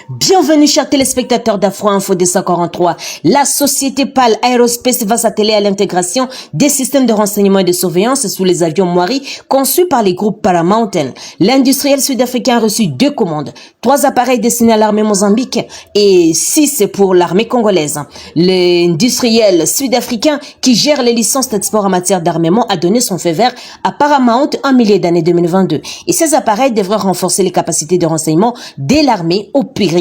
Bienvenue chers téléspectateurs d'Afro Info 243. La société PAL Aerospace va s'atteler à l'intégration des systèmes de renseignement et de surveillance sous les avions Moiri conçus par les groupes Paramount. L'industriel sud-africain a reçu 2 commandes, 3 appareils destinés à l'armée mozambique et 6 pour l'armée congolaise. L'industriel sud-africain qui gère les licences d'export en matière d'armement a donné son feu vert à Paramount en milieu d'année 2022. Et ces appareils devraient renforcer les capacités de renseignement de l'armée au prise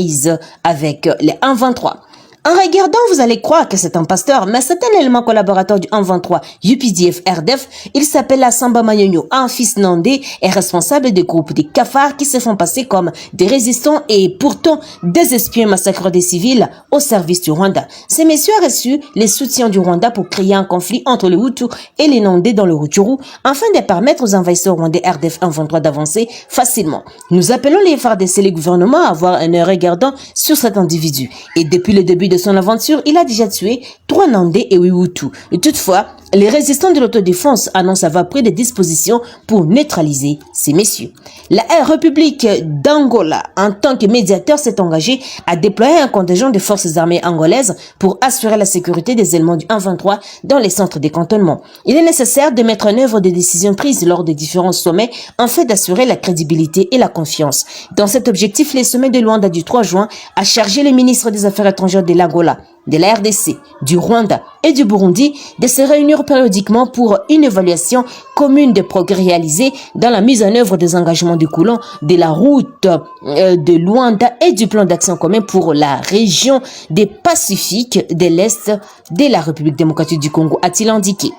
avec les 123. En regardant, vous allez croire que c'est un pasteur, mais c'est un élément collaborateur du 123 UPDF RDF. Il s'appelle Samba Manyonyo, un fils nandé et responsable des groupes des cafards qui se font passer comme des résistants et pourtant des espions massacrent des civils au service du Rwanda. Ces messieurs ont reçu les soutiens du Rwanda pour créer un conflit entre les Hutus et les Nandés dans le Rutshuru afin de permettre aux envahisseurs rwandais RDF 123 d'avancer facilement. Nous appelons les FARDC et les gouvernements à avoir un œil regardant sur cet individu. Et depuis le début de son aventure, il a déjà tué 3 Nandais et 8 Hutus. Et toutefois, les résistants de l'autodéfense annoncent avoir pris des dispositions pour neutraliser ces messieurs. La République d'Angola, en tant que médiateur, s'est engagée à déployer un contingent de forces armées angolaises pour assurer la sécurité des éléments du 123 dans les centres de cantonnement. Il est nécessaire de mettre en œuvre des décisions prises lors des différents sommets afin d'assurer la crédibilité et la confiance. Dans cet objectif, le sommet de Luanda du 3 juin a chargé le ministre des Affaires étrangères de l'Angola, de la RDC, du Rwanda et du Burundi de se réunir périodiquement pour une évaluation commune des progrès réalisés dans la mise en œuvre des engagements découlant de la route de Luanda et du plan d'action commun pour la région des Pacifiques de l'Est de la République démocratique du Congo, a-t-il indiqué.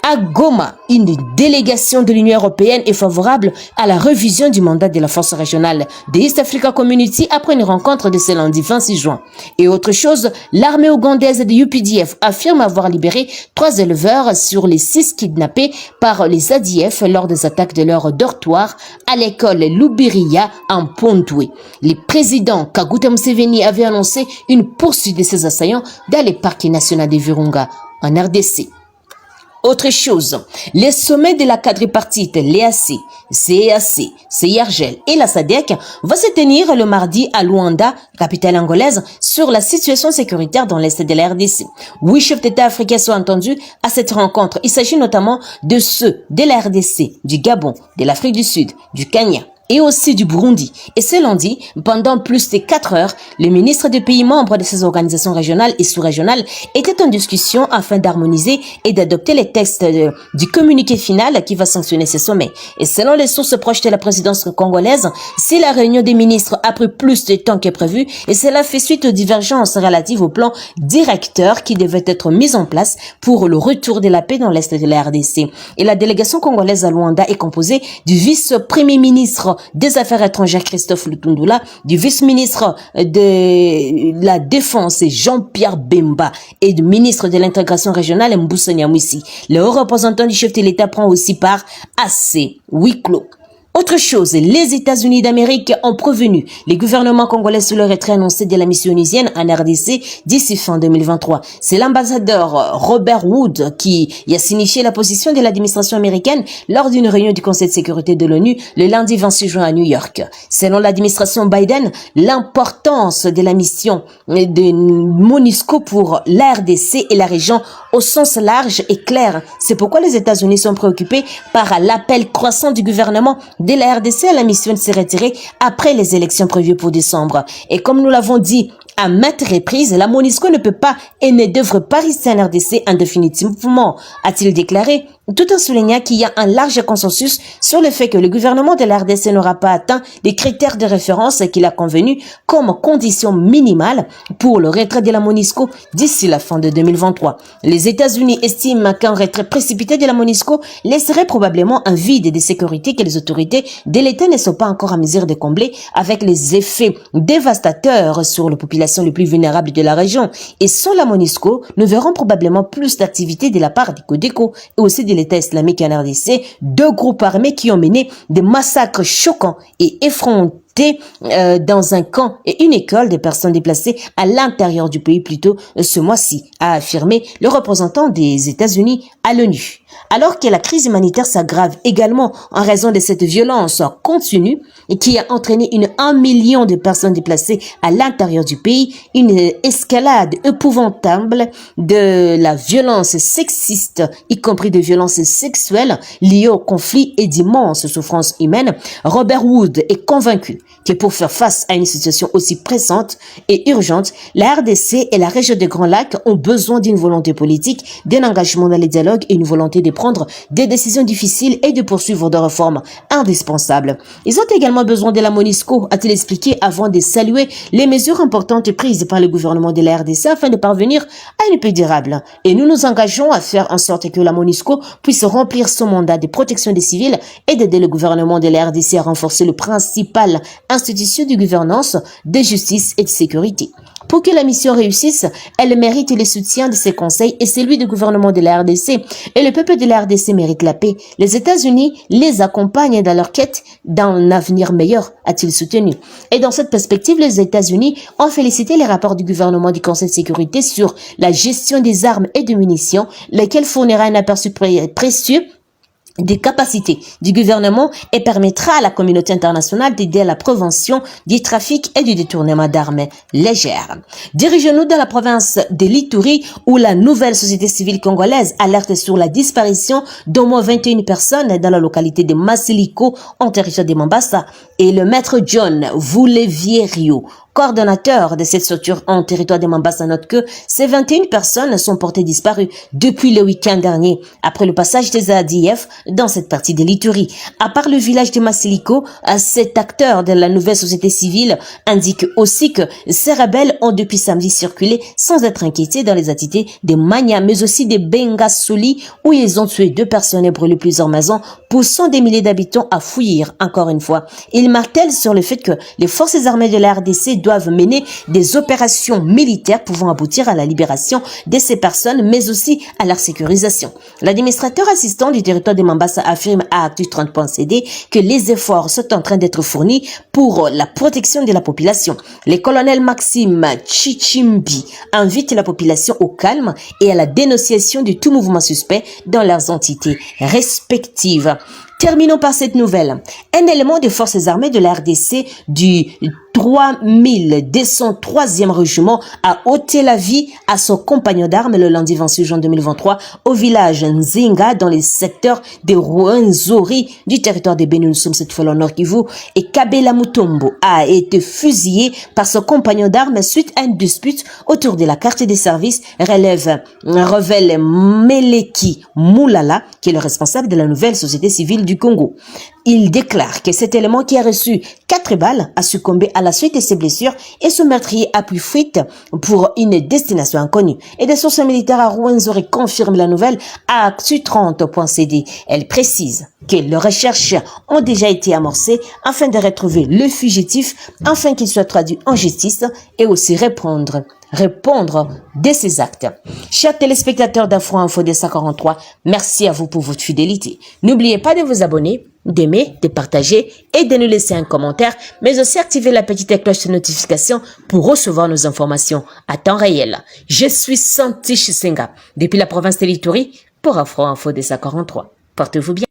À Goma, une délégation de l'Union européenne est favorable à la révision du mandat de la force régionale de East Africa Community après une rencontre de ce lundi 26 juin. Et autre chose, l'armée ougandaise de UPDF affirme avoir libéré 3 éleveurs sur les 6 kidnappés par les ADF lors des attaques de leur dortoir à l'école Lubiriya en Pondoué. Le président Kaguta Museveni avait annoncé une poursuite de ces assaillants dans les parcs nationaux de Virunga en RDC. Autre chose, les sommets de la quadripartite, l'EAC, CEAC, CIRGL et la SADC vont se tenir le mardi à Luanda, capitale angolaise, sur la situation sécuritaire dans l'est de la RDC. 8 chefs d'État africains sont entendus à cette rencontre. Il s'agit notamment de ceux de la RDC, du Gabon, de l'Afrique du Sud, du Kenya et aussi du Burundi. Et ce lundi, pendant plus de 4 heures, les ministres des pays membres de ces organisations régionales et sous-régionales étaient en discussion afin d'harmoniser et d'adopter les textes du communiqué final qui va sanctionner ces sommets. Et selon les sources proches de la présidence congolaise, si la réunion des ministres a pris plus de temps que prévu, et cela fait suite aux divergences relatives au plan directeur qui devait être mis en place pour le retour de la paix dans l'est de la RDC. Et la délégation congolaise à Luanda est composée du vice-premier ministre des Affaires étrangères Christophe Lutundula, du vice-ministre de la Défense Jean-Pierre Bemba et du ministre de l'intégration régionale Mbusa Nyamwisi. Le haut représentant du chef de l'État prend aussi part à ces huis clos. Autre chose, les États-Unis d'Amérique ont prévenu les gouvernements congolais sur le retrait annoncé de la mission onusienne en RDC d'ici fin 2023. C'est l'ambassadeur Robert Wood qui y a signifié la position de l'administration américaine lors d'une réunion du Conseil de sécurité de l'ONU le lundi 26 juin à New York. Selon l'administration Biden, l'importance de la mission de MONUSCO pour la RDC et la région au sens large est claire. C'est pourquoi les États-Unis sont préoccupés par l'appel croissant du gouvernement de la RDC à la mission de se retirer après les élections prévues pour décembre. Et comme nous l'avons dit à maintes reprises, la MONUSCO ne peut pas et ne devrait pas rester en RDC indéfiniment, a-t-il déclaré, tout en soulignant qu'il y a un large consensus sur le fait que le gouvernement de la RDC n'aura pas atteint les critères de référence qu'il a convenus comme condition minimale pour le retrait de la MONUSCO d'ici la fin de 2023. Les États-Unis estiment qu'un retrait précipité de la MONUSCO laisserait probablement un vide de sécurité que les autorités de l'État ne sont pas encore en mesure de combler avec les effets dévastateurs sur les populations les plus vulnérables de la région. Et sans la MONUSCO, nous verrons probablement plus d'activités de la part des Codeco et aussi de l'État islamique en RDC, 2 groupes armés qui ont mené des massacres choquants et effrontés arrêtés dans un camp et une école des personnes déplacées à l'intérieur du pays plus tôt ce mois-ci, a affirmé le représentant des États-Unis à l'ONU. Alors que la crise humanitaire s'aggrave également en raison de cette violence continue qui a entraîné 1 million de personnes déplacées à l'intérieur du pays, une escalade épouvantable de la violence sexiste, y compris de violences sexuelles liées au conflit et d'immenses souffrances humaines, Robert Wood est convaincu que pour faire face à une situation aussi pressante et urgente, la RDC et la région des Grands Lacs ont besoin d'une volonté politique, d'un engagement dans les dialogues et une volonté de prendre des décisions difficiles et de poursuivre des réformes indispensables. Ils ont également besoin de la MONUSCO, a-t-il expliqué avant de saluer les mesures importantes prises par le gouvernement de la RDC afin de parvenir à une paix durable. Et nous nous engageons à faire en sorte que la MONUSCO puisse remplir son mandat de protection des civils et d'aider le gouvernement de la RDC à renforcer le principal institution de gouvernance, de justice et de sécurité. Pour que la mission réussisse, elle mérite le soutien de ses conseils et celui du gouvernement de la RDC. Et le peuple de la RDC mérite la paix. Les États-Unis les accompagnent dans leur quête d'un avenir meilleur, a-t-il soutenu. Et dans cette perspective, les États-Unis ont félicité les rapports du gouvernement du Conseil de sécurité sur la gestion des armes et des munitions, lesquels fournira un aperçu précieux des capacités du gouvernement et permettra à la communauté internationale d'aider à la prévention du trafic et du détournement d'armes légères. Dirigeons-nous dans la province de l'Ituri où la nouvelle société civile congolaise alerte sur la disparition d'au moins 21 personnes dans la localité de Masiliko en territoire de Mombasa et le maître John Vuleviero, coordonnateur de cette structure en territoire de Mombasa, note que ces 21 personnes sont portées disparues depuis le week-end dernier, après le passage des ADF dans cette partie de l'Ituri. À part le village de Masiliko, cet acteur de la nouvelle société civile indique aussi que ces rebelles ont depuis samedi circulé sans être inquiétés dans les entités de Mania, mais aussi de Bengasuli, où ils ont tué 2 personnes et brûlé plusieurs maisons, poussant des milliers d'habitants à fuir encore une fois. Il martèle sur le fait que les forces armées de la RDC doivent mener des opérations militaires pouvant aboutir à la libération de ces personnes, mais aussi à leur sécurisation. L'administrateur assistant du territoire de Mombasa affirme à Actu30.cd que les efforts sont en train d'être fournis pour la protection de la population. Le colonel Maxime Chichimbi invite la population au calme et à la dénonciation de tout mouvement suspect dans leurs entités respectives. Terminons par cette nouvelle. Un élément des forces armées de la RDC du 3203e régiment a ôté la vie à son compagnon d'armes le lundi 26 juin 2023 au village Nzinga dans les secteurs de Rwenzori du territoire de Beni, nous sommes cette fois au Nord Kivu, et Kabela Mutombo a été fusillé par son compagnon d'armes suite à une dispute autour de la carte des services, révèle Meleki Moulala, qui est le responsable de la nouvelle société civile du Congo. Il déclare que cet élément qui a reçu 4 balles a succombé à la suite de ses blessures et ce meurtrier a pris fuite pour une destination inconnue. Et des sources militaires à Rwenzori confirment la nouvelle à Actu30.cd. Elle précise que les recherches ont déjà été amorcées afin de retrouver le fugitif, afin qu'il soit traduit en justice et aussi répondre de ces actes. Chers téléspectateurs d'Afro Info 243, merci à vous pour votre fidélité. N'oubliez pas de vous abonner, d'aimer, de partager et de nous laisser un commentaire, mais aussi activer la petite cloche de notification pour recevoir nos informations à temps réel. Je suis Santi Chisenga, depuis la province de l'Ituri, pour Afro Info 243. Portez-vous bien.